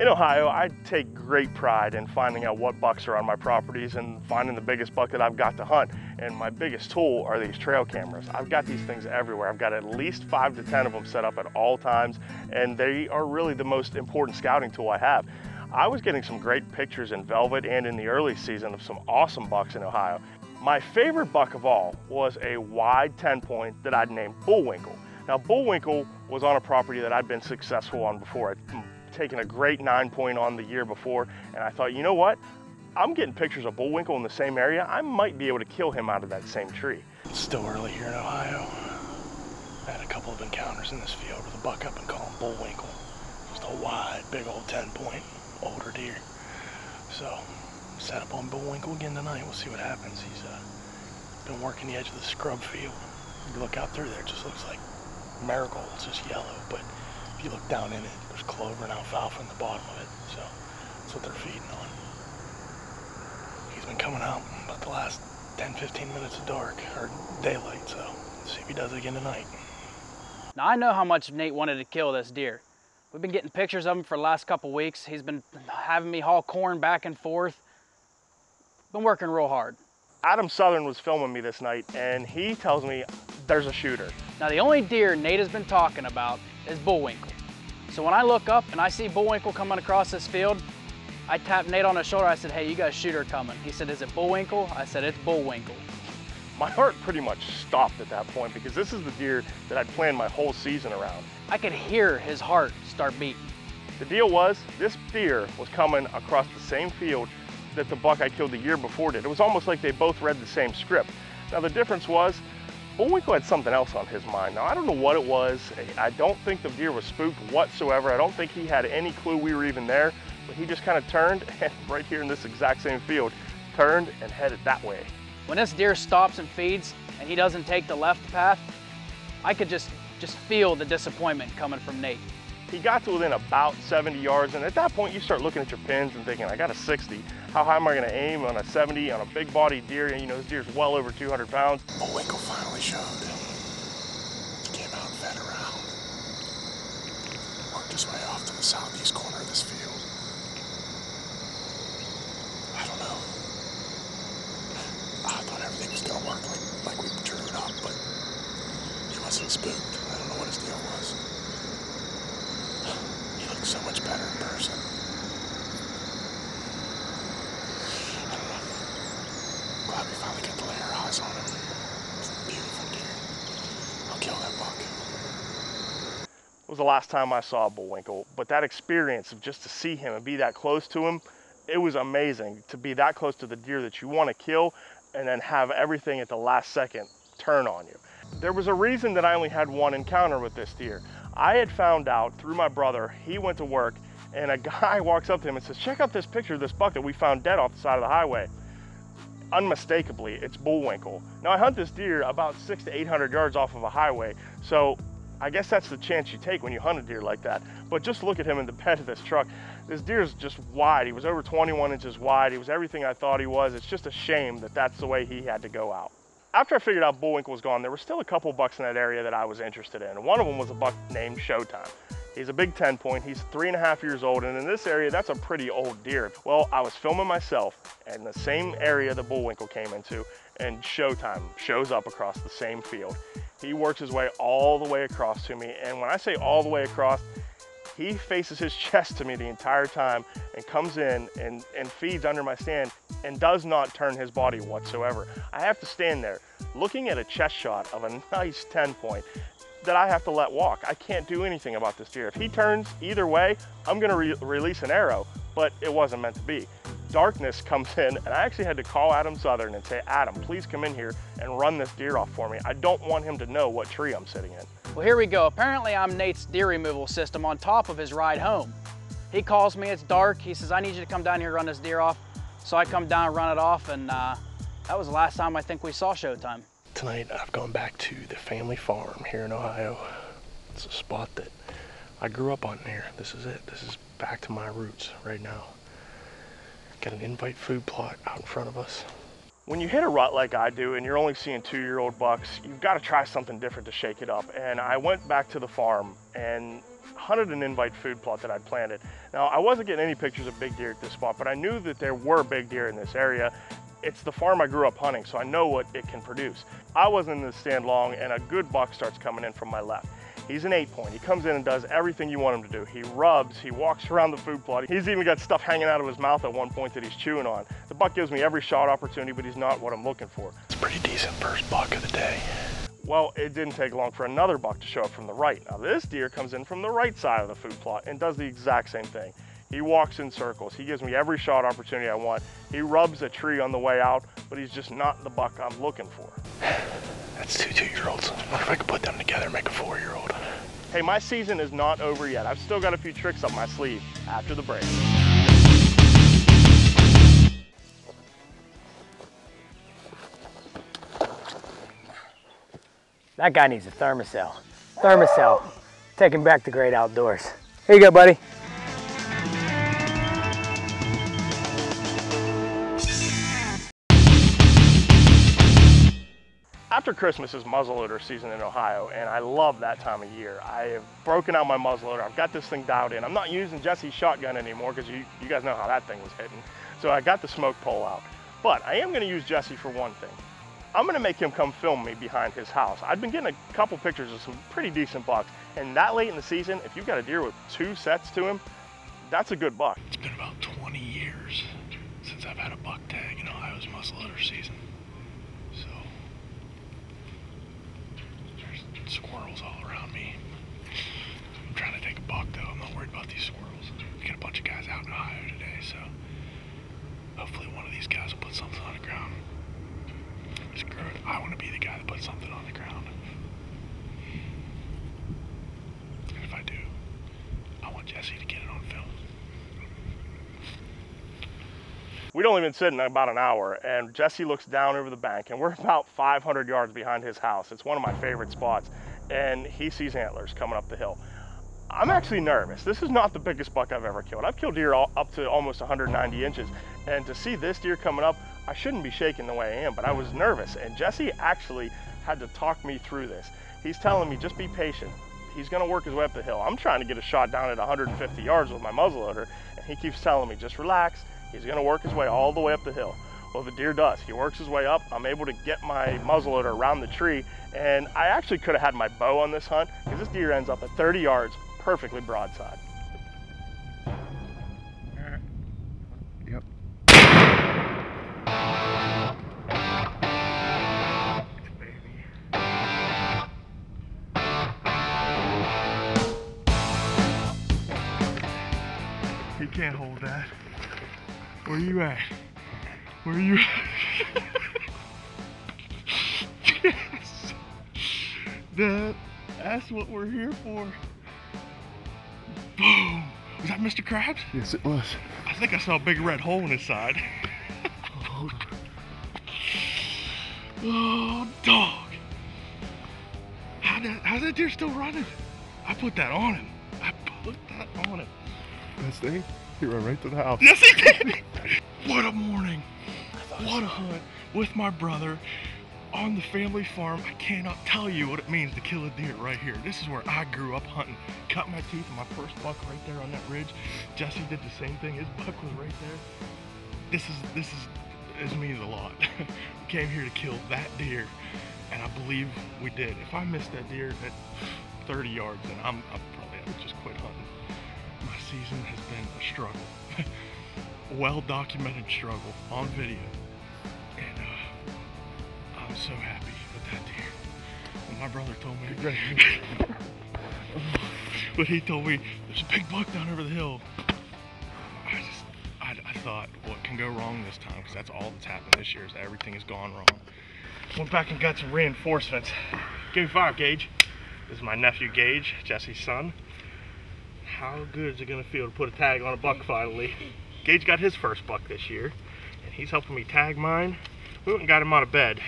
In Ohio, I take great pride in finding out what bucks are on my properties and finding the biggest buck that I've got to hunt. And my biggest tool are these trail cameras. I've got these things everywhere. I've got at least 5 to 10 of them set up at all times, and they are really the most important scouting tool I have. I was getting some great pictures in velvet and in the early season of some awesome bucks in Ohio. My favorite buck of all was a wide 10-point that I'd named Bullwinkle. Now, Bullwinkle was on a property that I'd been successful on before. I'd taken a great 9-point on the year before, and I thought, you know what? I'm getting pictures of Bullwinkle in the same area. I might be able to kill him out of that same tree. It's still early here in Ohio. I had a couple of encounters in this field with a buck up and call him Bullwinkle. Just a wide, big old 10-point, older deer. So, set up on Bullwinkle again tonight. We'll see what happens. He's been working the edge of the scrub field. You look out through there, it just looks like marigold. It's just yellow, but if you look down in it, there's clover and alfalfa in the bottom of it, so that's what they're feeding on. He's been coming out about the last 10-15 minutes of dark, or daylight, so let's see if he does it again tonight. Now I know how much Nate wanted to kill this deer. We've been getting pictures of him for the last couple weeks. He's been having me haul corn back and forth. Been working real hard. Adam Southern was filming me this night, and he tells me there's a shooter. Now the only deer Nate has been talking about is Bullwinkle. So when I look up and I see Bullwinkle coming across this field, I tapped Nate on the shoulder. I said, hey, you got a shooter coming. He said, is it Bullwinkle? I said, it's Bullwinkle. My heart pretty much stopped at that point because this is the deer that I'd planned my whole season around. I could hear his heart start beating. The deal was, this deer was coming across the same field that the buck I killed the year before did. It was almost like they both read the same script. Now the difference was, Bullwinkle had something else on his mind. Now I don't know what it was. I don't think the deer was spooked whatsoever. I don't think he had any clue we were even there, but he just kind of turned, and right here in this exact same field, turned and headed that way. When this deer stops and feeds and he doesn't take the left path, I could just feel the disappointment coming from Nate. He got to within about 70 yards, and at that point you start looking at your pins and thinking, I got a 60. How high am I gonna aim on a 70 on a big body deer? And you know, this deer's well over 200 pounds. Bullwinkle finally showed. He came out and fed around. Worked his way off to the southeast corner of this field. I don't know. I thought everything was gonna work like we drew it up, but he wasn't spooked. I don't know what his deal was. He looks so much better in person. I don't know. Glad we finally got to lay our eyes on him. It's a beautiful deer. I'll kill that buck. It was the last time I saw Bullwinkle, but that experience of just to see him and be that close to him, it was amazing to be that close to the deer that you want to kill and then have everything at the last second turn on you. There was a reason that I only had one encounter with this deer. I had found out through my brother, he went to work, and a guy walks up to him and says, check out this picture of this buck that we found dead off the side of the highway. Unmistakably, it's Bullwinkle. Now I hunt this deer about 600 to 800 yards off of a highway, so I guess that's the chance you take when you hunt a deer like that. But just look at him in the bed of this truck. This deer is just wide. He was over 21 inches wide. He was everything I thought he was. It's just a shame that that's the way he had to go out. After I figured out Bullwinkle was gone, there were still a couple bucks in that area that I was interested in. One of them was a buck named Showtime. He's a big 10-point. He's 3.5 years old, and in this area, that's a pretty old deer. Well, I was filming myself in the same area that Bullwinkle came into, and Showtime shows up across the same field. He works his way all the way across to me, and when I say all the way across, he faces his chest to me the entire time and comes in and feeds under my stand and does not turn his body whatsoever. I have to stand there looking at a chest shot of a nice 10-point that I have to let walk. I can't do anything about this deer. If he turns either way, I'm gonna release an arrow, but it wasn't meant to be. Darkness comes in, and I actually had to call Adam Southern and say, Adam, please come in here and run this deer off for me. I don't want him to know what tree I'm sitting in. Well, here we go. Apparently I'm Nate's deer removal system on top of his ride home. He calls me, it's dark. He says, I need you to come down here and run this deer off. So I come down and run it off, and that was the last time I think we saw Showtime. Tonight I've gone back to the family farm here in Ohio. It's a spot that I grew up on here. This is it. This is back to my roots right now. Got an invite food plot out in front of us. When you hit a rut like I do and you're only seeing 2-year-old bucks, you've got to try something different to shake it up. And I went back to the farm, and hunted an invite food plot that I'd planted. Now, I wasn't getting any pictures of big deer at this spot, but I knew that there were big deer in this area. It's the farm I grew up hunting, so I know what it can produce. I wasn't in the stand long, and a good buck starts coming in from my left. He's an 8-point. He comes in and does everything you want him to do. He rubs, he walks around the food plot. He's even got stuff hanging out of his mouth at one point that he's chewing on. The buck gives me every shot opportunity, but he's not what I'm looking for. It's a pretty decent first buck of the day. Well, it didn't take long for another buck to show up from the right. Now this deer comes in from the right side of the food plot and does the exact same thing. He walks in circles. He gives me every shot opportunity I want. He rubs a tree on the way out, but he's just not the buck I'm looking for. That's 2 2-year-olds. I wonder if I could put them together and make a 4-year-old. Hey, my season is not over yet. I've still got a few tricks up my sleeve after the break. That guy needs a thermocell. Thermocell. Take him back to great outdoors. Here you go, buddy. After Christmas is muzzleloader season in Ohio, and I love that time of year. I have broken out my muzzleloader. I've got this thing dialed in. I'm not using Jesse's shotgun anymore because you guys know how that thing was hitting. So I got the smoke pole out. But I am going to use Jesse for one thing. I'm going to make him come film me behind his house. I've been getting a couple pictures of some pretty decent bucks. And that late in the season, if you've got a deer with 2 sets to him, that's a good buck. It's been about 20 years since I've had a buck tag in Ohio's muzzleloader season. So there's squirrels all around me. I'm trying to take a buck though. I'm not worried about these squirrels. We got a bunch of guys out in Ohio today, so hopefully one of these guys will put something on the ground. Screw it. I want to be the guy that puts something on the ground. And if I do, I want Jesse to get it on film. We'd only been sitting about an hour, and Jesse looks down over the bank, and we're about 500 yards behind his house. It's one of my favorite spots, and he sees antlers coming up the hill. I'm actually nervous. This is not the biggest buck I've ever killed. I've killed deer up to almost 190 inches, and to see this deer coming up, I shouldn't be shaking the way I am, but I was nervous, and Jesse actually had to talk me through this. He's telling me, just be patient. He's gonna work his way up the hill. I'm trying to get a shot down at 150 yards with my muzzleloader, and he keeps telling me, just relax. He's gonna work his way all the way up the hill. Well, the deer does. He works his way up. I'm able to get my muzzleloader around the tree, and I actually could have had my bow on this hunt, because this deer ends up at 30 yards, perfectly broadside. Yep. He can't hold that. Where you at? Where you at? Yes! That's what we're here for. Boom! Was that Mr. Krabs? Yes, it was. I think I saw a big red hole in his side. Hold on. Oh, dog! How's that deer still running? I put that on him. I put that on him. Best thing, he ran right to the house. Yes, he did! What a morning. What a hunt with my brother on the family farm. I cannot tell you what it means to kill a deer right here. This is where I grew up hunting. Cut my teeth in my first buck right there on that ridge. Jesse did the same thing. His buck was right there. This means a lot. We came here to kill that deer, and I believe we did. If I missed that deer at 30 yards, then I probably would just quit hunting. My season has been a struggle. Well-documented struggle on video. And I'm so happy with that deer. When my brother told me, when he told me there's a big buck down over the hill, I thought, what can go wrong this time? Because that's all that's happened this year, is that everything has gone wrong. Went back and got some reinforcements. Give me 5, Gage. This is my nephew Gage, Jesse's son. How good is it gonna feel to put a tag on a buck finally? Gage got his first buck this year, and he's helping me tag mine. We went and got him out of bed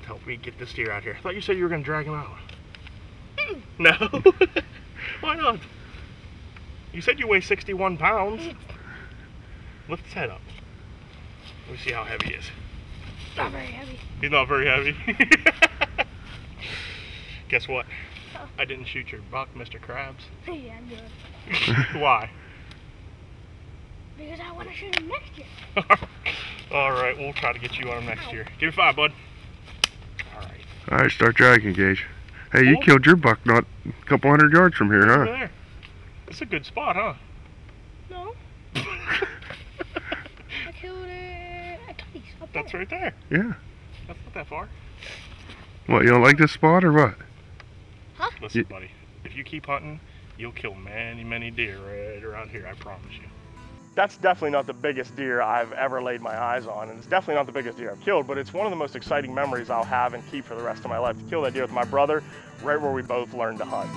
to help me get this deer out here. I thought you said you were gonna drag him out. No? Why not? You said you weigh 61 pounds. Lift his head up. Let me see how heavy he is. Not very heavy. He's not very heavy. Guess what? I didn't shoot your buck, Mr. Krabs. Yeah, I'm good. Why? Because I want to shoot him next year. All right, we'll try to get you on him next year. Give me 5, bud. All right. All right, start dragging, Gage. Hey, you killed your buck not a couple hundred yards from here, Over huh? there. It's a good spot, huh? No. I killed it at Tony's up there. That's right there. Yeah. That's not that far. What, you don't like this spot or what? Listen, buddy, if you keep hunting, you'll kill many, many deer right around here, I promise you. That's definitely not the biggest deer I've ever laid my eyes on, and it's definitely not the biggest deer I've killed, but it's one of the most exciting memories I'll have and keep for the rest of my life, to kill that deer with my brother right where we both learned to hunt.